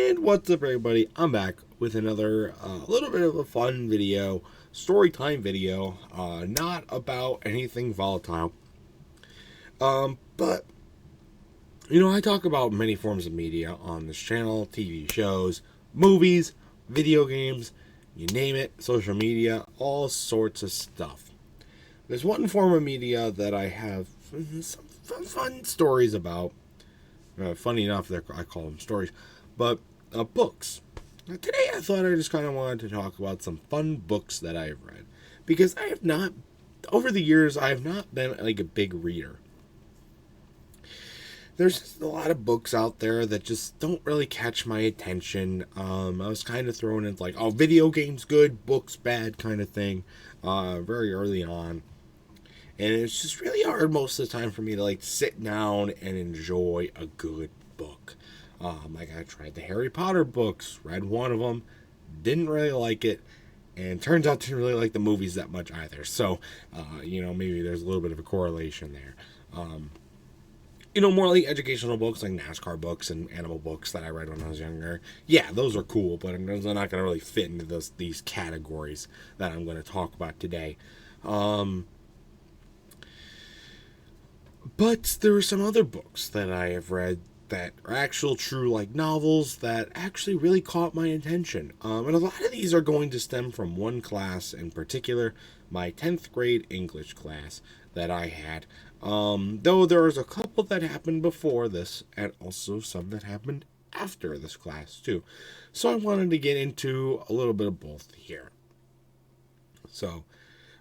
And what's up, everybody? I'm back with another little bit of a fun video, story time video, not about anything volatile. But, I talk about many forms of media on this channel: TV shows, movies, video games, you name it, social media, all sorts of stuff. There's one form of media that I have some fun stories about. Funny enough, I call them stories, but books. Now, today I thought I just kind of wanted to talk about some fun books that I've read, because I have not, over the years, I have not been like a big reader. There's just a lot of books out there that just don't really catch my attention. I was kind of thrown into like, oh, video games good, books bad kind of thing, very early on. And it's just really hard most of the time for me to like sit down and enjoy a good book. Like I tried the Harry Potter books, read one of them, didn't really like it, and turns out didn't really like the movies that much either. So, maybe there's a little bit of a correlation there. More like educational books like NASCAR books and animal books that I read when I was younger. Yeah, those are cool, but they're not going to really fit into these categories that I'm going to talk about today. But there are some other books that I have read that are actual true like novels that actually really caught my attention. And a lot of these are going to stem from one class in particular, my 10th grade English class that I had. Though there was a couple that happened before this and also some that happened after this class too. So I wanted to get into a little bit of both here. So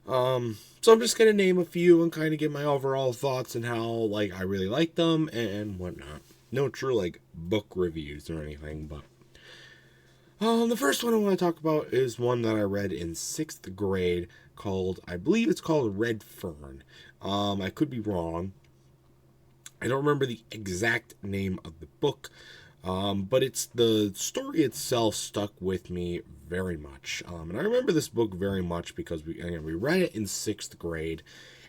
I'm just going to name a few and kind of give my overall thoughts and how, like, I really like them and whatnot. No true, like, book reviews or anything, but the first one I want to talk about is one that I read in 6th grade I believe it's called Red Fern. I could be wrong. I don't remember the exact name of the book, but the story itself stuck with me very much. And I remember this book very much because we read it in 6th grade.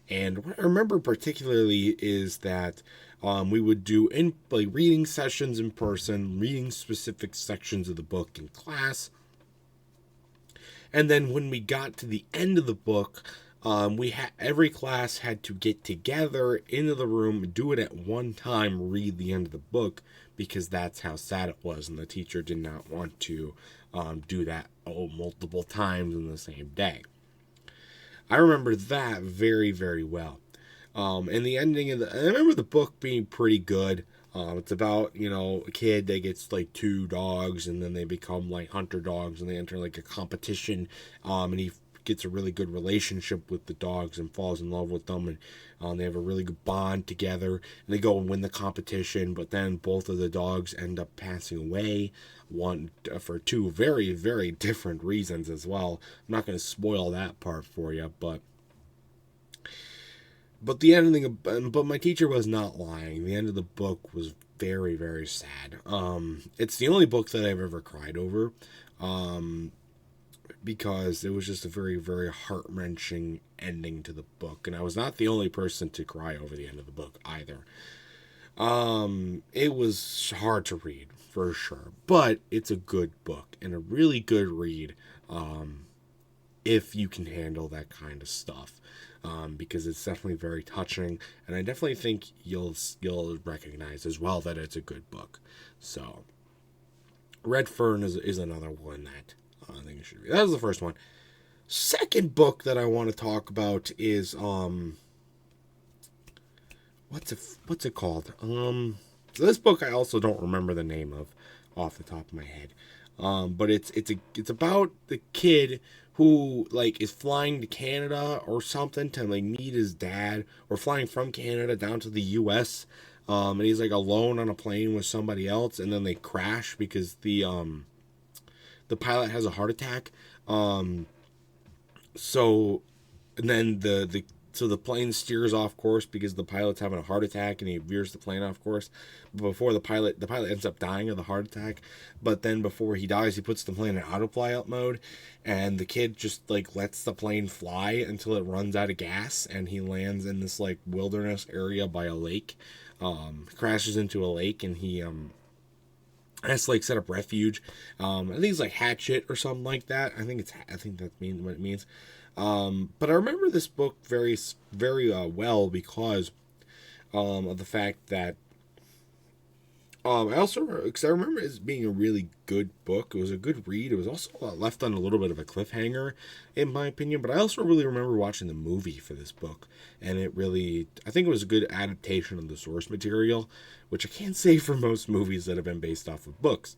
And what I remember particularly is that we would do reading sessions in person, reading specific sections of the book in class. And then when we got to the end of the book, every class had to get together into the room, do it at one time, read the end of the book, because that's how sad it was, and the teacher did not want to do that multiple times in the same day. I remember that very, very well. And the ending I remember the book being pretty good. It's about, a kid that gets like 2 dogs, and then they become like hunter dogs, and they enter like a competition, and he gets a really good relationship with the dogs and falls in love with them, and they have a really good bond together, and they go and win the competition. But then both of the dogs end up passing away, one for 2 very, very different reasons as well. I'm not going to spoil that part for you, but the ending, but my teacher was not lying. The end of the book was very, very sad. It's the only book that I've ever cried over, because it was just a very, very heart-wrenching ending to the book. And I was not the only person to cry over the end of the book either. It was hard to read, for sure. But it's a good book and a really good read, if you can handle that kind of stuff. Because it's definitely very touching, and I definitely think you'll recognize as well that it's a good book. So, Red Fern is another one that I think you should read. That was the first one. Second book that I want to talk about is what's it called? So this book I also don't remember the name of off the top of my head. But it's about the kid who like is flying to Canada or something to like meet his dad, or flying from Canada down to the US. And he's like alone on a plane with somebody else, and then they crash because the pilot has a heart attack. So then the plane steers off course because the pilot's having a heart attack, and he veers the plane off course. But before the pilot ends up dying of the heart attack. But then before he dies, he puts the plane in autopilot mode, and the kid just like lets the plane fly until it runs out of gas, and he lands in this like wilderness area by a lake. Crashes into a lake, and he has to like set up refuge. I think it's like hatchet or something like that. I think that means what it means. But I remember this book very well because of the fact that I also because I remember it as being a really good book. It was a good read. It was also left on a little bit of a cliffhanger, in my opinion. But I also really remember watching the movie for this book, and I think it was a good adaptation of the source material, which I can't say for most movies that have been based off of books.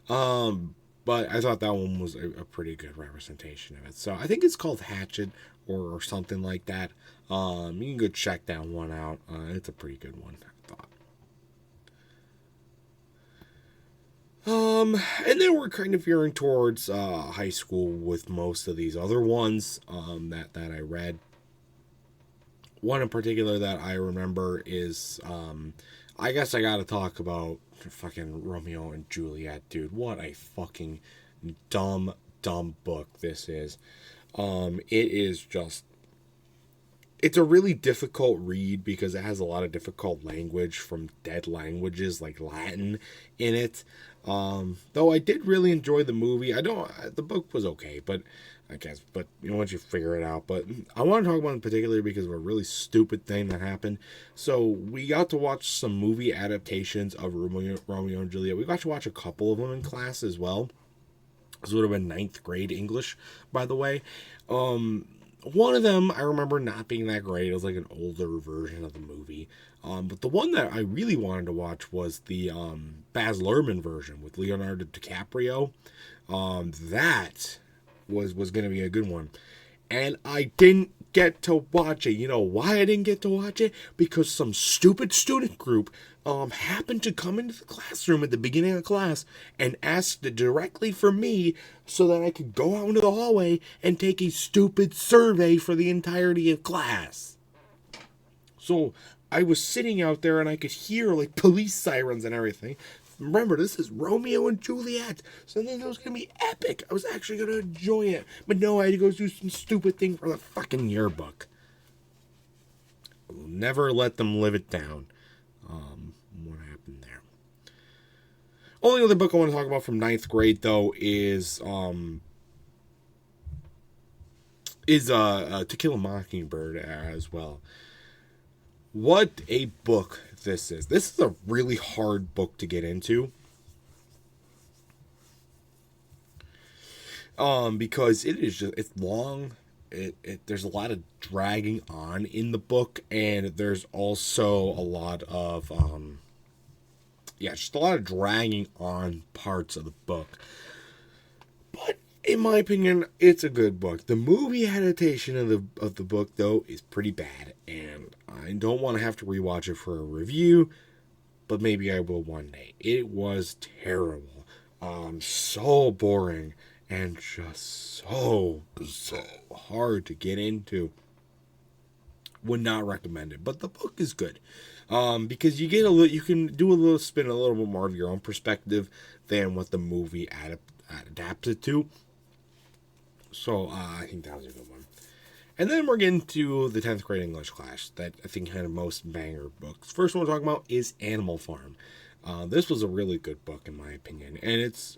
But I thought that one was a pretty good representation of it. So I think it's called Hatchet or something like that. You can go check that one out. It's a pretty good one, I thought. And then we're kind of veering towards high school with most of these other ones that I read. One in particular that I remember is, I guess I gotta talk about fucking Romeo and Juliet, dude. What a fucking dumb book this is. It is just, it's a really difficult read because it has a lot of difficult language from dead languages like Latin in it. Though I did really enjoy the movie. The book was okay, but I guess, but once you figure it out. But I want to talk about it in particular because of a really stupid thing that happened. So we got to watch some movie adaptations of Romeo and Juliet. We got to watch a couple of them in class as well. This would have been ninth grade English, by the way. One of them I remember not being that great. It was like an older version of the movie. But the one that I really wanted to watch was the Baz Luhrmann version with Leonardo DiCaprio. That was going to be a good one. And I didn't get to watch it. You know why I didn't get to watch it? Because some stupid student group happened to come into the classroom at the beginning of class and asked directly for me so that I could go out into the hallway and take a stupid survey for the entirety of class. So I was sitting out there and I could hear like police sirens and everything. Remember, this is Romeo and Juliet, so I think it was going to be epic. I was actually going to enjoy it. But no, I had to go do some stupid thing for the fucking yearbook. I will never let them live it down. What happened there? Only other book I want to talk about from ninth grade, though, is To Kill a Mockingbird as well. What a book this is. This is a really hard book to get into. Because it's long. There's a lot of dragging on in the book, and there's also a lot of just a lot of dragging on parts of the book. But in my opinion, it's a good book. The movie adaptation of the book, though, is pretty bad, and I don't want to have to rewatch it for a review, but maybe I will one day. It was terrible. So boring, and just so hard to get into. Would not recommend it, but the book is good. Because you can do a little spin, a little bit more of your own perspective than what the movie adapts it to. So I think that was a good one. And then we're getting to the 10th grade English class that I think had the most banger books. First one we're talking about is Animal Farm. This was a really good book in my opinion, and it's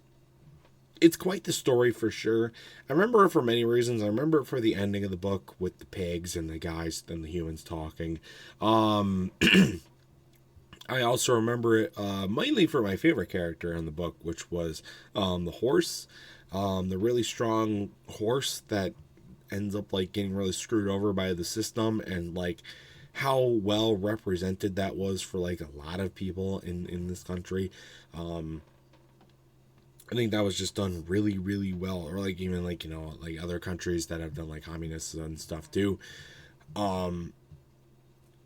quite the story for sure. I remember it for many reasons. I remember it for the ending of the book with the pigs and the guys and the humans talking. I also remember it mainly for my favorite character in the book, which was the horse. The really strong horse that ends up like getting really screwed over by the system, and like how well represented that was for like a lot of people in this country. I think that was just done really, really well. Or like even like, like other countries that have done like communists and stuff too.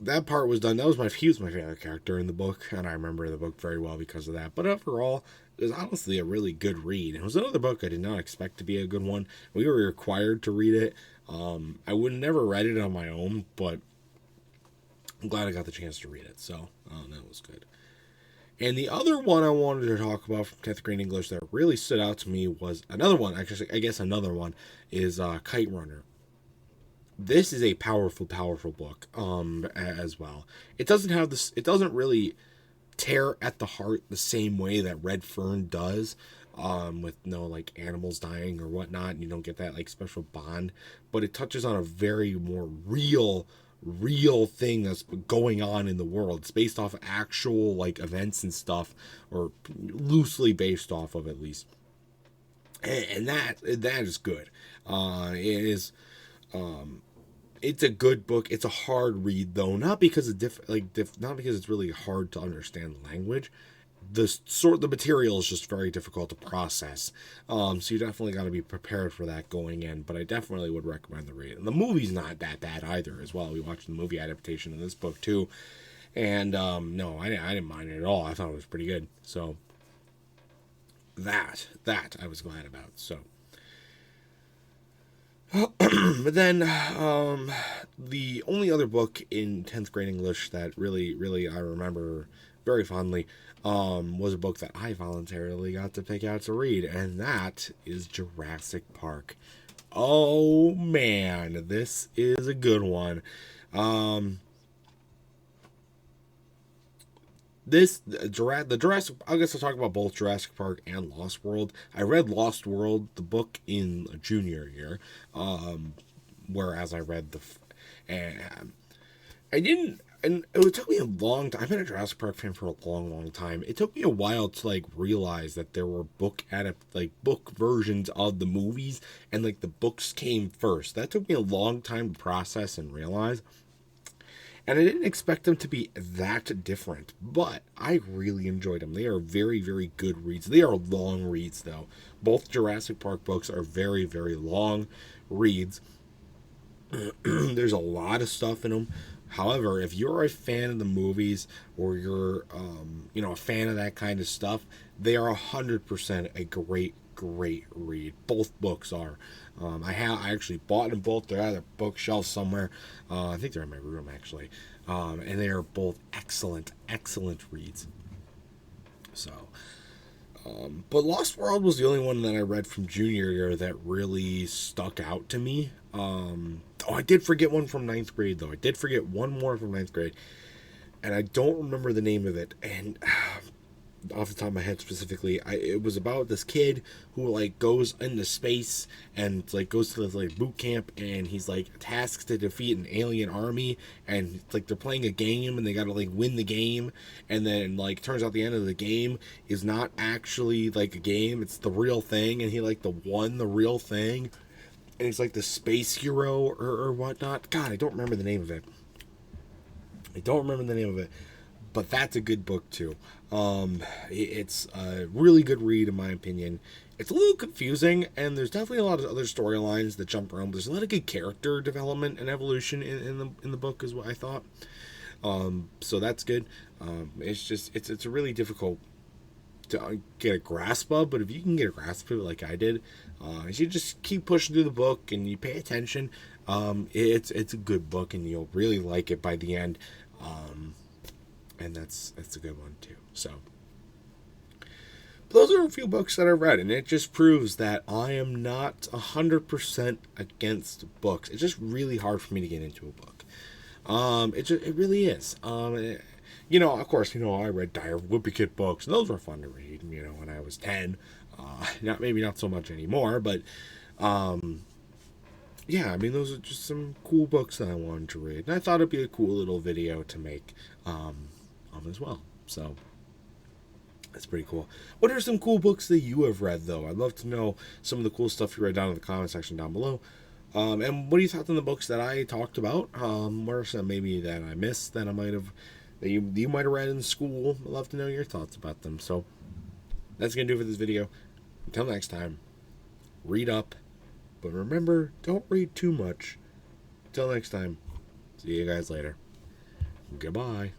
That part was done. He was my favorite character in the book, and I remember the book very well because of that. But overall, it was honestly a really good read. It was another book I did not expect to be a good one. We were required to read it. I would never read it on my own, but I'm glad I got the chance to read it. So that was good. And the other one I wanted to talk about from 10th grade English that really stood out to me was another one. Actually, I guess another one is Kite Runner. This is a powerful book as well. It doesn't have this. It doesn't really tear at the heart the same way that Red Fern does, with no like animals dying or whatnot, and you don't get that like special bond. But it touches on a very more real thing that's going on in the world. It's based off actual like events and stuff, or loosely based off of, at least. And that is good. It is. It's a good book. It's a hard read though, not because of not because it's really hard to understand language. The material is just very difficult to process. So you definitely got to be prepared for that going in. But I definitely would recommend the read. And the movie's not that bad either, as well. We watched the movie adaptation of this book too, and no, I didn't mind it at all. I thought it was pretty good. So that I was glad about. So. But then, the only other book in 10th grade English that really I remember very fondly, was a book that I voluntarily got to pick out to read, and that is Jurassic Park. Oh man, this is a good one. The Jurassic, I guess I'll talk about both Jurassic Park and Lost World. I read Lost World, the book, in a junior year, whereas I read and I didn't, and it took me a long time. I've been a Jurassic Park fan for a long time. It took me a while to like realize that there were book versions of the movies, and like the books came first. That took me a long time to process and realize. And I didn't expect them to be that different, but I really enjoyed them. They are very, very good reads. They are long reads, though. Both Jurassic Park books are very, very long reads. There's a lot of stuff in them. However, if you're a fan of the movies, or you're, a fan of that kind of stuff, they are 100% a great read. Both books are. I actually bought them both. They're at a bookshelf somewhere. I think they're in my room, actually. And they are both excellent reads. So, but Lost World was the only one that I read from junior year that really stuck out to me. I did forget one from ninth grade, though. I did forget one more from ninth grade, and I don't remember the name of it. And off the top of my head specifically, it was about this kid who like goes into space and like goes to this like boot camp, and he's like tasked to defeat an alien army, and like they're playing a game and they gotta like win the game, and then like turns out the end of the game is not actually like a game, it's the real thing, and he like won the real thing, and he's like the space hero or whatnot. God, I don't remember the name of it. But that's a good book too. It's a really good read in my opinion. It's a little confusing, and there's definitely a lot of other storylines that jump around. But there's a lot of good character development and evolution in the book, is what I thought. So that's good. It's a really difficult to get a grasp of, but if you can get a grasp of it like I did, if you just keep pushing through the book and you pay attention, it's a good book, and you'll really like it by the end. And that's a good one too. So those are a few books that I've read, and it just proves that I am not 100% against books. It's just really hard for me to get into a book. It really is. Of course, I read Diary of a Wimpy Kid books, and those were fun to read, when I was 10. Not so much anymore, but yeah, those are just some cool books that I wanted to read, and I thought it'd be a cool little video to make as well. So that's pretty cool. What are some cool books that you have read, though? I'd love to know some of the cool stuff you read down in the comment section down below. And what do you thought in the books that I talked about? What are some maybe that I missed that you might have read in school? I'd love to know your thoughts about them. So that's gonna do it for this video. Until next time, read up, but remember, don't read too much. Until next time, see you guys later. Goodbye.